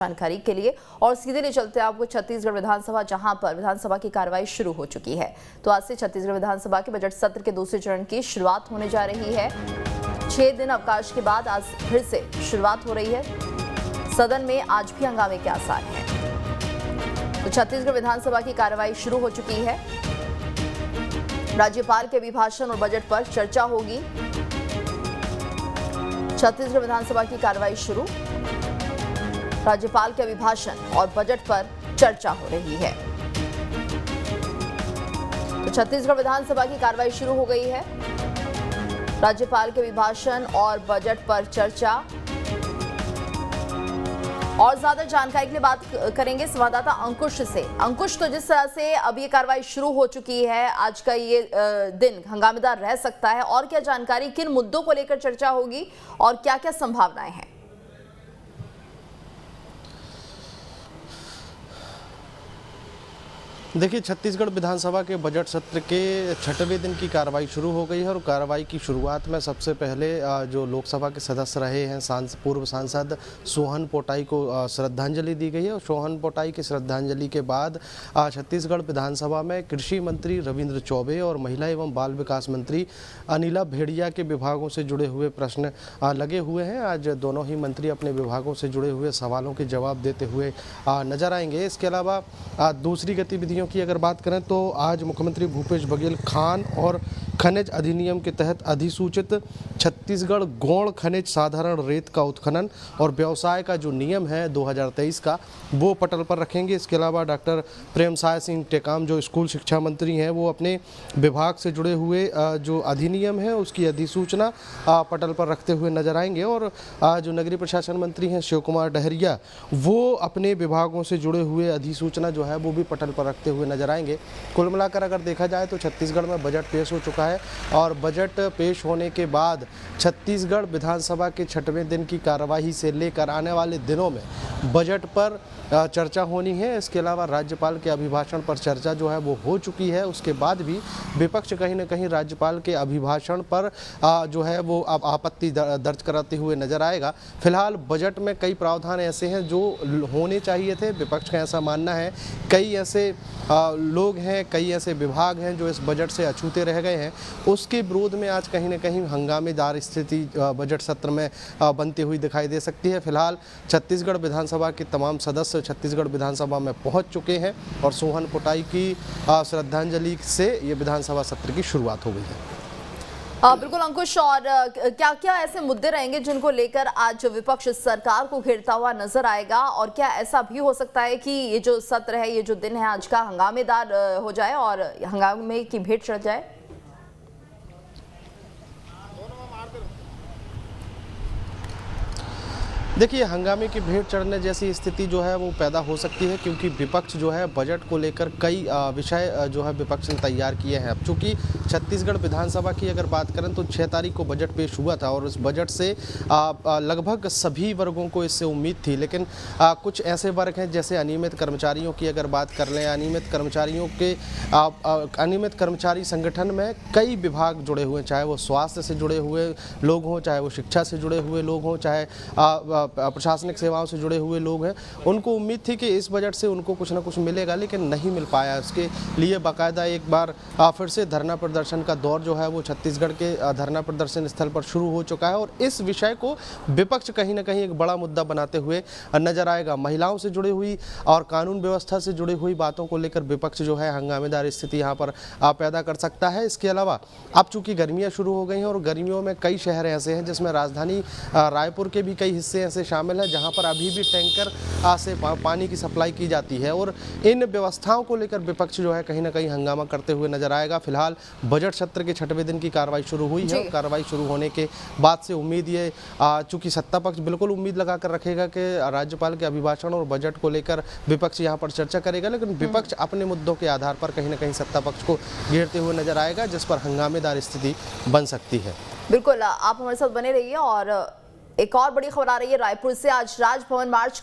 जानकारी के लिए और सीधे ले चलते हैं आपको छत्तीसगढ़ विधानसभा, जहां पर विधानसभा की कार्रवाई शुरू हो चुकी है। तो आज से छत्तीसगढ़ विधानसभा के बजट सत्र के दूसरे चरण की शुरुआत होने जा रही है। 6 दिन अवकाश के बाद आज फिर से शुरुआत हो रही है। सदन में आज भी हंगामे के आसार हैं। तो छत्तीसगढ़ विधानसभा की कार्रवाई शुरू हो चुकी है। राज्यपाल के अभिभाषण और बजट पर चर्चा होगी। छत्तीसगढ़ विधानसभा की कार्रवाई शुरू, राज्यपाल के अभिभाषण और बजट पर चर्चा हो रही है। तो छत्तीसगढ़ विधानसभा की कार्रवाई शुरू हो गई है। राज्यपाल के अभिभाषण और बजट पर चर्चा। और ज्यादा जानकारी के लिए बात करेंगे संवाददाता अंकुश से। अंकुश, तो जिस तरह से अब ये कार्रवाई शुरू हो चुकी है, आज का ये दिन हंगामेदार रह सकता है, और क्या जानकारी, किन मुद्दों को लेकर चर्चा होगी और क्या क्या संभावनाएं हैं? देखिए, छत्तीसगढ़ विधानसभा के बजट सत्र के 6वें दिन की कार्रवाई शुरू हो गई है और कार्रवाई की शुरुआत में सबसे पहले जो लोकसभा के सदस्य रहे हैं पूर्व सांसद सोहन पोटाई को श्रद्धांजलि दी गई है। और सोहन पोटाई की श्रद्धांजलि के बाद छत्तीसगढ़ विधानसभा में कृषि मंत्री रविंद्र चौबे और महिला एवं बाल विकास मंत्री अनिला भेड़िया के विभागों से जुड़े हुए प्रश्न लगे हुए हैं। आज दोनों ही मंत्री अपने विभागों से जुड़े हुए सवालों के जवाब देते हुए नजर आएंगे। इसके अलावा दूसरी गतिविधियों की अगर बात करें तो आज मुख्यमंत्री भूपेश बघेल खान और खनिज अधिनियम के तहत अधिसूचित छत्तीसगढ़ गौण खनिज साधारण रेत का उत्खनन और व्यवसाय का जो नियम है 2023 का, वो पटल पर रखेंगे। इसके अलावा डॉक्टर प्रेमसाय सिंह टेकाम जो स्कूल शिक्षा मंत्री हैं, वो अपने विभाग से जुड़े हुए जो अधिनियम है उसकी अधिसूचना पटल पर रखते हुए नजर आएंगे। और जो नगरीय प्रशासन मंत्री हैं शिव कुमार डहरिया, वो अपने विभागों से जुड़े हुए अधिसूचना जो है वो भी पटल पर रखते हुए नजर आएंगे। कुल मिलाकर अगर देखा जाए तो छत्तीसगढ़ में बजट पेश हो चुका है और बजट पेश होने के बाद छत्तीसगढ़ विधानसभा के 6वें दिन की कार्यवाही से लेकर आने वाले दिनों में बजट पर चर्चा होनी है। इसके अलावा राज्यपाल के अभिभाषण पर चर्चा जो है वो हो चुकी है। उसके बाद भी विपक्ष कहीं ना कहीं राज्यपाल के अभिभाषण पर जो है वो अब आपत्ति दर्ज कराते हुए नजर आएगा। फिलहाल बजट में कई प्रावधान ऐसे हैं जो होने चाहिए थे, विपक्ष का ऐसा मानना है। कई ऐसे लोग हैं, कई ऐसे विभाग हैं जो इस बजट से अछूते रह गए हैं। उसके विरोध में आज कहीं ना कहीं हंगामेदार स्थिति बजट सत्र में बनती हुई दिखाई दे सकती है। फिलहाल छत्तीसगढ़ विधानसभा के तमाम सदस्य छत्तीसगढ़ विधानसभा में पहुंच चुके हैं और सोहन पोटाई की श्रद्धांजलि से ये विधानसभा सत्र की शुरुआत हो गई है। बिल्कुल अंकुश, और क्या क्या ऐसे मुद्दे रहेंगे जिनको लेकर आज विपक्ष सरकार को घेरता हुआ नजर आएगा, और क्या ऐसा भी हो सकता है कि ये जो सत्र है, ये जो दिन है आज का, हंगामेदार हो जाए और हंगामे की भेंट चढ़ जाए? देखिए, हंगामे की भेंट चढ़ने जैसी स्थिति जो है वो पैदा हो सकती है, क्योंकि विपक्ष जो है बजट को लेकर कई विषय जो है विपक्ष ने तैयार किए हैं। अब चूंकि छत्तीसगढ़ विधानसभा की अगर बात करें तो 6 तारीख को बजट पेश हुआ था और उस बजट से लगभग सभी वर्गों को इससे उम्मीद थी। लेकिन कुछ ऐसे वर्ग हैं, जैसे अनियमित कर्मचारियों की अगर बात कर लें, अनियमित कर्मचारी संगठन में कई विभाग जुड़े हुए हैं, चाहे वो स्वास्थ्य से जुड़े हुए लोग हों, चाहे वो शिक्षा से जुड़े हुए लोग हों, चाहे प्रशासनिक सेवाओं से जुड़े हुए लोग हैं। उनको उम्मीद थी कि इस बजट से उनको कुछ ना कुछ मिलेगा, लेकिन नहीं मिल पाया। उसके लिए बाकायदा एक बार फिर से धरना प्रदर्शन का दौर जो है वो छत्तीसगढ़ के धरना प्रदर्शन स्थल पर शुरू हो चुका है और इस विषय को विपक्ष कहीं ना कहीं एक बड़ा मुद्दा बनाते हुए नजर आएगा। महिलाओं से जुड़ी हुई और कानून व्यवस्था से जुड़ी हुई बातों को लेकर विपक्ष जो है हंगामेदार स्थिति यहाँ पर पैदा कर सकता है। इसके अलावा अब चूंकि गर्मियाँ शुरू हो गई हैं और गर्मियों में कई शहर ऐसे हैं, जिसमें राजधानी रायपुर के भी कई हिस्से ऐसे शामिल है जहां पर अभी भी टैंकर से पानी की सप्लाई की जाती है और इन व्यवस्थाओं को लेकर विपक्ष जो है कहीं ना कहीं हंगामा करते हुए नजर आएगा। फिलहाल बजट सत्र के 6वें दिन की कार्रवाई शुरू हुई है। कार्रवाई शुरू होने के बाद से उम्मीद ये चूंकि सत्ता पक्ष बिल्कुल उम्मीद लगाकर रखेगा कि राज्यपाल के अभिभाषण और बजट को लेकर विपक्ष यहाँ पर चर्चा करेगा, लेकिन विपक्ष अपने मुद्दों के आधार पर कहीं ना कहीं सत्ता पक्ष को घेरते हुए नजर आएगा, जिस पर हंगामेदार स्थिति बन सकती है। बिल्कुल, आप हमारे साथ बने रहिए। और एक और बड़ी खबर आ रही है रायपुर से। आज राजभवन मार्च